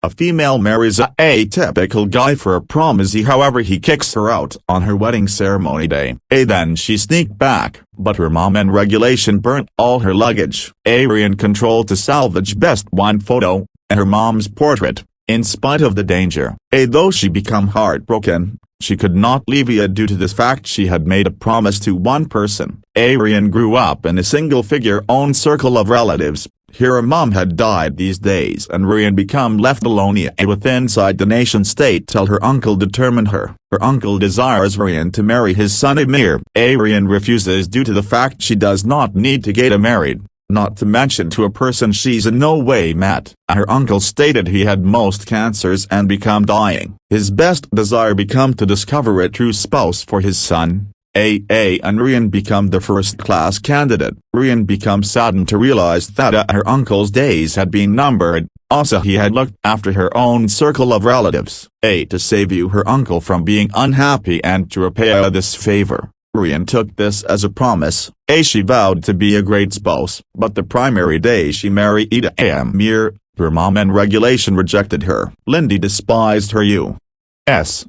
A female marries a atypical guy for a promise. However, he kicks her out on her wedding ceremony day. Then she sneaked back, but her mom and regulation burnt all her luggage. Ryan controlled to salvage best one photo, and her mom's portrait. In spite of the danger, though she became heartbroken, she could not leave due to the fact she had made a promise to one person. Ryan grew up in a single-figure-owned circle of relatives. Her mom had died these days and Ryan became left alone with inside the nation-state till her uncle determined her. Her uncle desires Ryan to marry his son Amir. Ryan refuses due to the fact she does not need to get married, not to mention to a person she's in no way met. Her uncle stated he had most cancers and become dying. His best desire become to discover a true spouse for his son. And Ryan become the first-class candidate. Ryan become saddened to realize that her uncle's days had been numbered. Also, he had looked after her own circle of relatives. To save her uncle from being unhappy and to repay this favor, Ryan took this as a promise. She vowed to be a great spouse, but the primary day she married Amir, her mom and regulation rejected her. Lindy despised her U.S.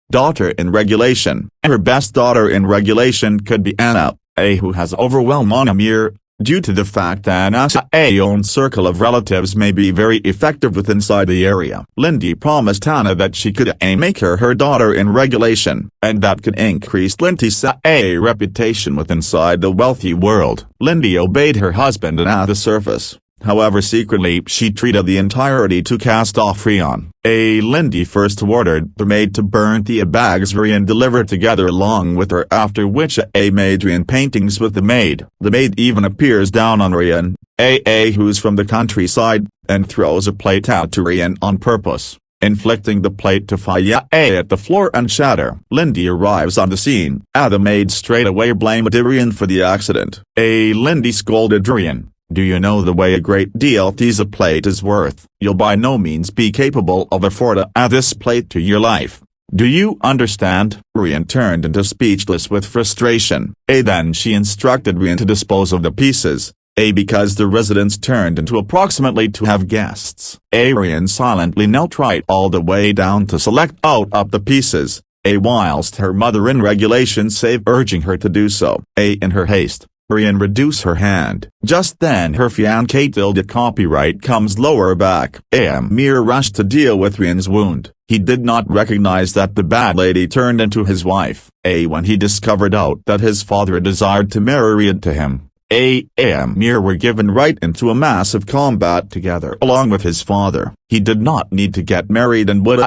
daughter in regulation. Her best daughter in regulation could be Anna, who has overwhelmed on Amir, due to the fact that Anna's own circle of relatives may be very effective with inside the area. Lindy promised Anna that she could make her daughter in regulation, and that could increase Lindy's reputation with inside the wealthy world. Lindy obeyed her husband and at the surface. However, secretly she treated the entirety to cast off Ryan. Lindy first ordered the maid to burn the bags Ryan delivered together along with her, after which made Ryan paintings with the maid. The maid even appears down on Ryan, who's from the countryside, and throws a plate out to Ryan on purpose, inflicting the plate to fly at the floor and shatter. Lindy arrives on the scene. The maid straight away blamed Ryan for the accident. Lindy scolded Ryan. Do you know the way a great deal this plate is worth? You'll by no means be capable of affording this plate to your life. Do you understand? Ryan turned into speechless with frustration. Then she instructed Ryan to dispose of the pieces. Because the residence turned into approximately to have guests. Ryan silently knelt right all the way down to select out of the pieces. Whilst her mother in regulation saved urging her to do so. In her haste, Ryan reduced her hand. Just then her fiancé tilde copyright comes lower back. Amir rushed to deal with Ryan's wound. He did not recognize that the bad lady turned into his wife. When he discovered out that his father desired to marry Ryan to him. Amir were given right into a massive combat together along with his father. He did not need to get married and would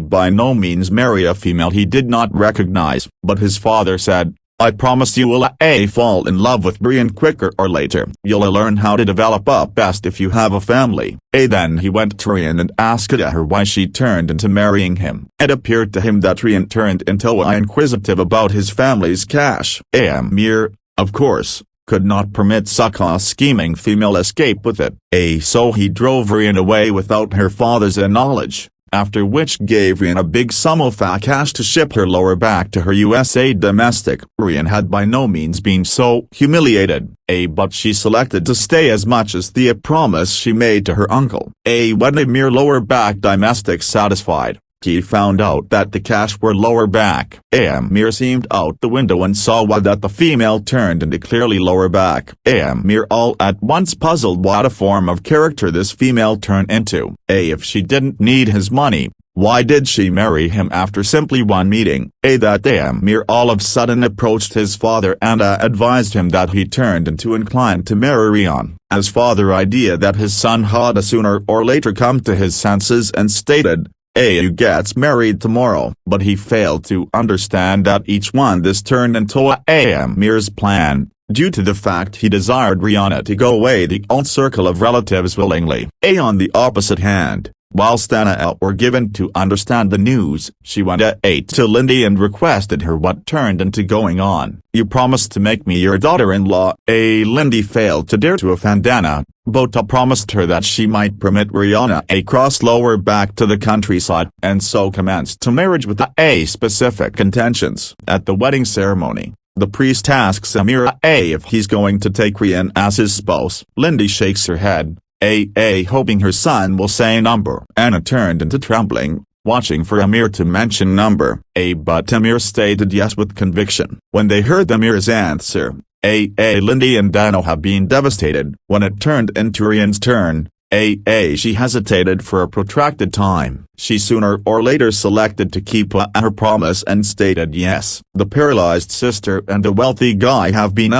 by no means marry a female he did not recognize, but his father said, I promise you will fall in love with Ryan quicker or later. You'll learn how to develop up best if you have a family. Then he went to Ryan and asked her why she turned into marrying him. It appeared to him that Ryan turned into inquisitive about his family's cash. Amir, of course, could not permit such a scheming female escape with it. So he drove Ryan away without her father's knowledge. After which gave Ryan a big sum of cash to ship her lower back to her USA domestic. Ryan had by no means been so humiliated, but she selected to stay as much as the promise she made to her uncle. When a mere lower back domestic satisfied, he found out that the cash were lower back. Amir seemed out the window and saw that the female turned into clearly lower back. Amir all at once puzzled what a form of character this female turned into. If she didn't need his money, why did she marry him after simply one meeting? That Amir all of a sudden approached his father and advised him that he turned into inclined to marry Ryan. His father idea that his son had sooner or later come to his senses and stated, you gets married tomorrow. But he failed to understand that each one this turned into Amir's plan, due to the fact he desired Rihanna to go away the old circle of relatives willingly. On the opposite hand, whilst Anna were given to understand the news, she went to Lindy and requested her what turned into going on. You promised to make me your daughter-in-law. Lindy failed to dare to offend Anna. Bota promised her that she might permit Rihanna cross lower back to the countryside, and so commenced to marriage with specific intentions. At the wedding ceremony, the priest asks Amir if he's going to take Ryan as his spouse. Lindy shakes her head. hoping her son will say number. Anna turned into trembling, watching for Amir to mention number. But Amir stated yes with conviction. When they heard Amir's answer, Lindy and Dano have been devastated. When it turned into Rian's turn, she hesitated for a protracted time. She sooner or later selected to keep her promise and stated yes. The paralyzed sister and the wealthy guy have been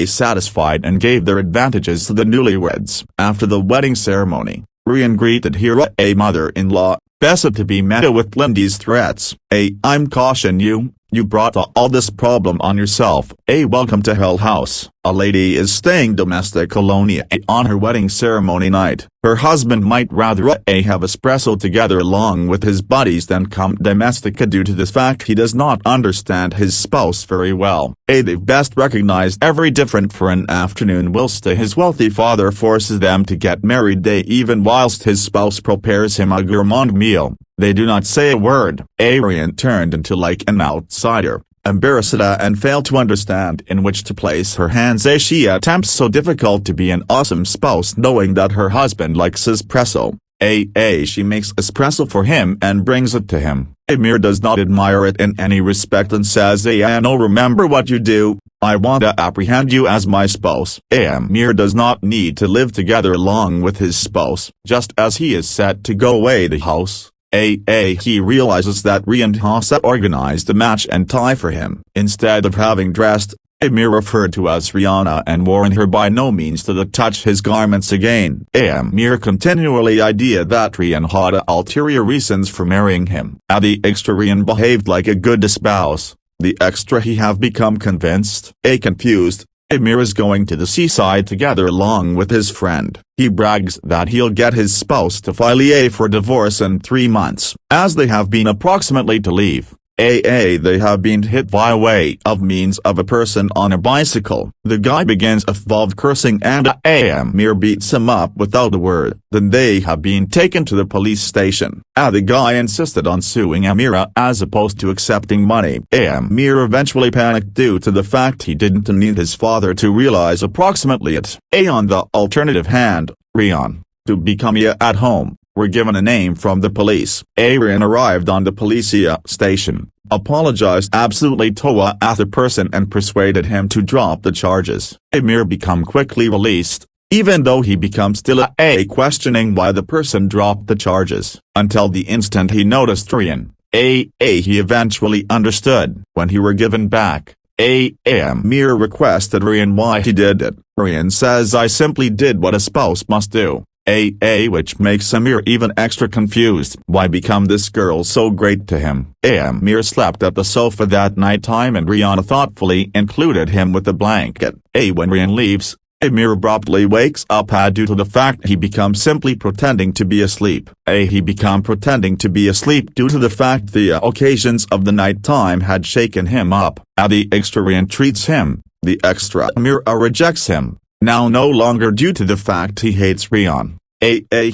satisfied and gave their advantages to the newlyweds. After the wedding ceremony, Rian greeted her mother-in-law, Bessa, to be met with Lindy's threats. I'm caution you. You brought all this problem on yourself. Welcome to Hell House. A lady is staying domestic alone on her wedding ceremony night. Her husband might rather have espresso together along with his buddies than come domestic due to the fact he does not understand his spouse very well. They've best recognized every different for an afternoon whilst his wealthy father forces them to get married even whilst his spouse prepares him a gourmand meal. They do not say a word. Rian turned into like an outsider, embarrassed and failed to understand in which to place her hands as she attempts so difficult to be an awesome spouse knowing that her husband likes espresso. She makes espresso for him and brings it to him. Amir does not admire it in any respect and says, no, remember what you do. I want to apprehend you as my spouse. Amir does not need to live together along with his spouse, just as he is set to go away the house. He realizes that Rian has organized a match and tie for him. Instead of having dressed, Amir referred to as Rihanna and warned her by no means to touch his garments again. Amir continually idea that Rian had ulterior reasons for marrying him. The extra Rian behaved like a good spouse. The extra he have become convinced. Confused, Amir is going to the seaside together along with his friend. He brags that he'll get his spouse to file for divorce in 3 months. As they have been approximately to leave, they have been hit by way of means of a person on a bicycle. The guy begins involved cursing and Amir beats him up without a word. Then they have been taken to the police station. The guy insisted on suing Amir as opposed to accepting money. Amir eventually panicked due to the fact he didn't need his father to realize approximately it. On the alternative hand, Rian, to become at home, were given a name from the police. Rian arrived on the police station, apologized absolutely to the person and persuaded him to drop the charges. Amir become quickly released, even though he becomes still questioning why the person dropped the charges, until the instant he noticed Rian. He eventually understood. When he were given back, Amir requested Rian why he did it. Rian says, I simply did what a spouse must do. Which makes Amir even extra confused. Why become this girl so great to him? Amir slept at the sofa that night time and Rihanna thoughtfully included him with a blanket. When Rian leaves, Amir abruptly wakes up due to the fact he becomes simply pretending to be asleep. He become pretending to be asleep due to the fact the occasions of the night time had shaken him up. The extra Rian treats him. The extra Amir rejects him. Now no longer due to the fact he hates Rian.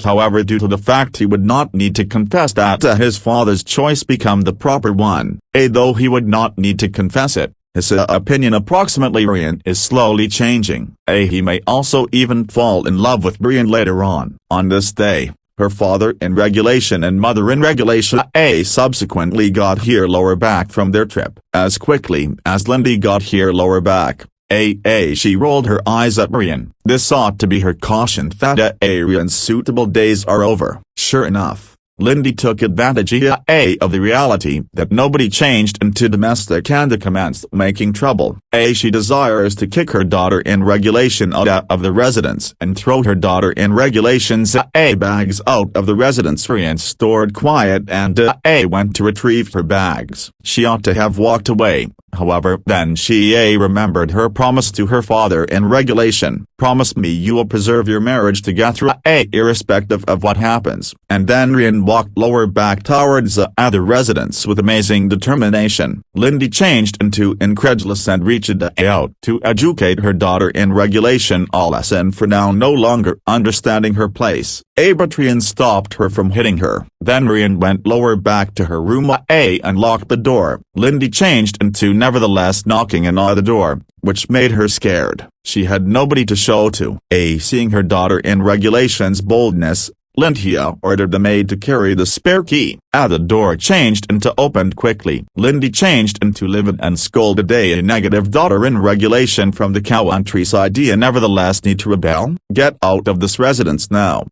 However, due to the fact he would not need to confess that his father's choice become the proper one. Though he would not need to confess it, his opinion approximately Rian is slowly changing. He may also even fall in love with Rian later on. On this day, her father in regulation and mother in regulation subsequently got here lower back from their trip. As quickly as Lindy got here lower back, she rolled her eyes at Rian. This ought to be her caution that Rian's suitable days are over. Sure enough, Lindy took advantage of the reality that nobody changed into domestic and commenced making trouble. She desires to kick her daughter in regulation out of the residence and throw her daughter in regulation's bags out of the residence. Rian stored quiet and went to retrieve her bags. She ought to have walked away. However, then she remembered her promise to her father in regulation. Promise me you will preserve your marriage together irrespective of what happens. And then Rian and walked lower back towards the other residence with amazing determination. Lindy changed into incredulous and reached out to educate her daughter in regulation a lesson for now no longer understanding her place. Betrayal stopped her from hitting her. Then Ryan went lower back to her room and locked the door. Lindy changed into nevertheless knocking on the door, which made her scared. She had nobody to show to. Seeing her daughter in regulation's boldness, Lindy ordered the maid to carry the spare key. The door changed into opened quickly. Lindy changed into livid and scolded a negative daughter in regulation from the countryside. Nevertheless need to rebel? Get out of this residence now.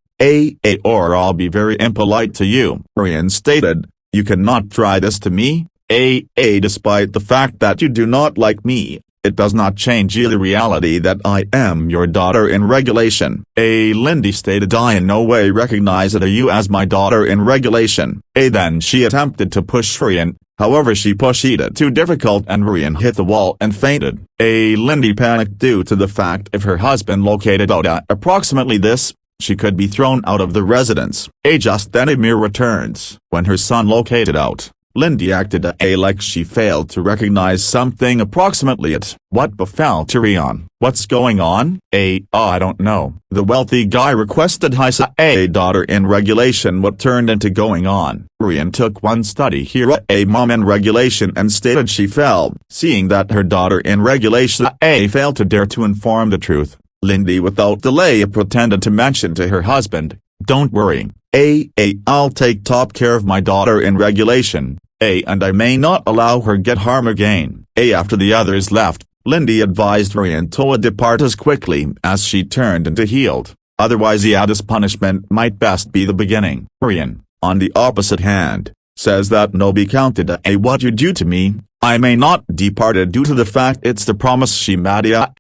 Or I'll be very impolite to you, Ryan stated. You cannot try this to me. Despite the fact that you do not like me, it does not change the reality that I am your daughter in regulation. Lindy stated, I in no way recognize you as my daughter in regulation. Then she attempted to push Ryan, however she pushed it too difficult and Ryan hit the wall and fainted. Lindy panicked due to the fact if her husband located out at approximately this, she could be thrown out of the residence. Just then Amir returns. When her son located out, Lindy acted like she failed to recognize something approximately it. What befell to Ryan? What's going on? I don't know. The wealthy guy requested his daughter in regulation. What turned into going on? Ryan took one study here mom in regulation and stated she fell. Seeing that her daughter in regulation failed to dare to inform the truth, Lindy without delay pretended to mention to her husband, don't worry. I'll take top care of my daughter in regulation. And I may not allow her get harm again. After the others left, Lindy advised Ryan to depart as quickly as she turned into healed. Otherwise this punishment might best be the beginning. Ryan, on the opposite hand, says that no be counted what you do to me, I may not depart due to the fact it's the promise she made